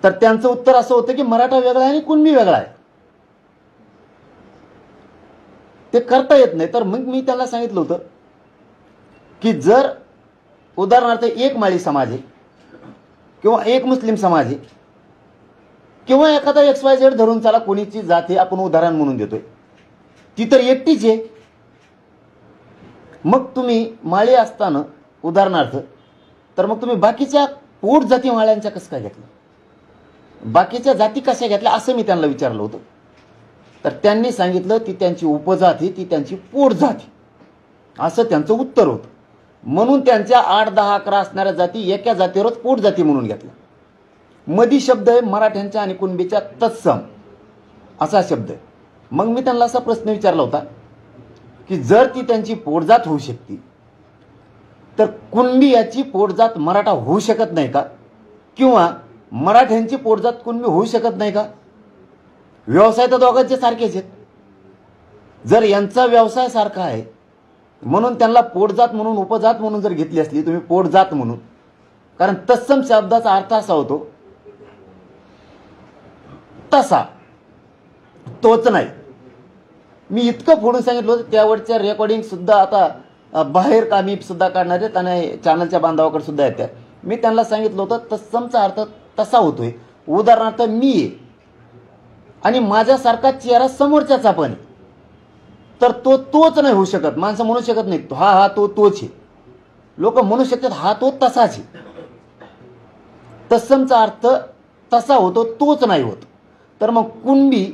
तर त्यांचं उत्तर असं होतं की मराठा वेगळा आहे आणि कुणबी वेगळा आहे, ते करता येत नाही. तर मग मी त्यांना सांगितलं होतं की जर उदाहरणार्थ एक माळी समाज आहे किंवा एक मुस्लिम समाज आहे किंवा एखादा XYZ धरून चला, कोणीची जात आहे आपण उदाहरण म्हणून देतोय, ती तर एकटीच आहे. मग तुम्ही माळी असताना उदाहरणार्थ, तर मग तुम्ही बाकीच्या पोट जाती माळ्यांच्या कसं काय घेतलं, बाकीच्या जाती कशा घेतल्या असं मी त्यांना विचारलं होतं. तर त्यांनी सांगितलं ती त्यांची उपजाती, ती त्यांची पोट जाती, असं त्यांचं उत्तर होतं. म्हणून त्यांच्या 8, 10, 11 असणाऱ्या जाती एका जातीवरच पोट जाती म्हणून घेतल्या. मधी शब्द आहे मराठ्यांच्या आणि कुणबीच्या तत्सम असा शब्द आहे. मग मी त्यांना असा प्रश्न विचारला होता की जर ती त्यांची पोटजात होऊ शकते तर कुणबी याची पोटजात मराठा होऊ शकत नाही का, किंवा मराठ्यांची पोटजात कुणबी होऊ शकत नाही का? व्यवसाय तर दोघांचे सारखेच आहेत. जर यांचा व्यवसाय सारखा आहे म्हणून त्यांना पोटजात म्हणून उपजात म्हणून जर घेतली असली तुम्ही पोटजात म्हणून, कारण तत्सम शब्दाचा अर्थ असा होतो तसा, तोच नाही. मी इतकं फोडून सांगितलं होतं, त्यावरच्या रेकॉर्डिंग सुद्धा आता बाहेर कामी सुद्धा काढणार आहेत आणि चॅनलच्या बांधावाकडे सुद्धा येतात. मी त्यांना सांगितलं होतं तत्समचा अर्थ तसा होतोय. उदाहरणार्थ मी आहे आणि माझ्यासारखा चेहरा समोरच्याचा पण आहे, तर तो तोच नाही होऊ शकत. माणसं म्हणू शकत नाही हा तो तोच आहे. लोक म्हणू शकतात हा तो तसाच आहे. तत्समचा अर्थ तसा होतो, तोच नाही होत. तर मग कुणबी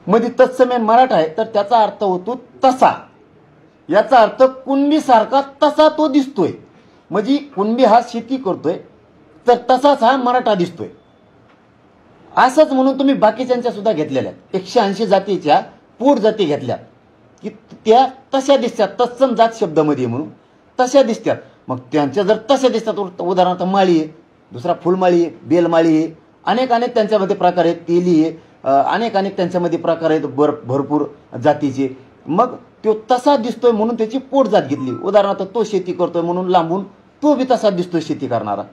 मध्ये तत्समेन मराठा आहे तर त्याचा अर्थ होतो तसा. याचा अर्थ कुणबी सारखा तसा तो दिसतोय, म्हणजे कुणबी हा शेती करतोय तर तसाच हा मराठा दिसतोय. असंच म्हणून तुम्ही बाकीच्यांच्या सुद्धा घेतलेल्या 180 जातीच्या पोट जाती घेतल्या की त्या तशा दिसतात, तत्सम जात शब्दामध्ये म्हणून तशा दिसतात. मग त्यांच्या जर तशा दिसतात, उदाहरणार्थ माळी आहे, दुसरा फुलमाळी आहे, बेलमाळी आहे, अनेक त्यांच्यामध्ये प्रकार आहेत, तेली आहे, अनेक त्यांच्यामध्ये प्रकार आहेत भरपूर जातीचे. मग तो तसा दिसतोय म्हणून त्याची पोट जात घेतली. उदाहरणार्थ तो शेती करतोय म्हणून लांबून तो बी तसा दिसतोय शेती करणारा,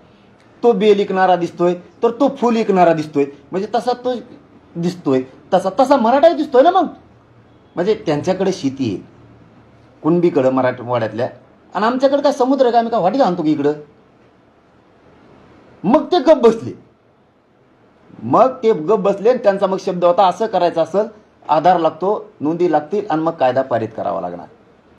तो बेल विकणारा दिसतोय तर तो फुल विकणारा दिसतोय, म्हणजे तसा तो दिसतोय, तसा मराठाही दिसतोय ना. मग म्हणजे त्यांच्याकडे शेती आहे कुणबीकडं मराठवाड्यातल्या, आणि आमच्याकडे काय समुद्र आहे का, आम्ही काय वाटी आणतो की इकडं. मग ते गप बसले. आणि त्यांचा मग शब्द होता असं करायचं असेल आधार लागतो, नोंदी लागतील आणि मग कायदा पारित करावा लागणार.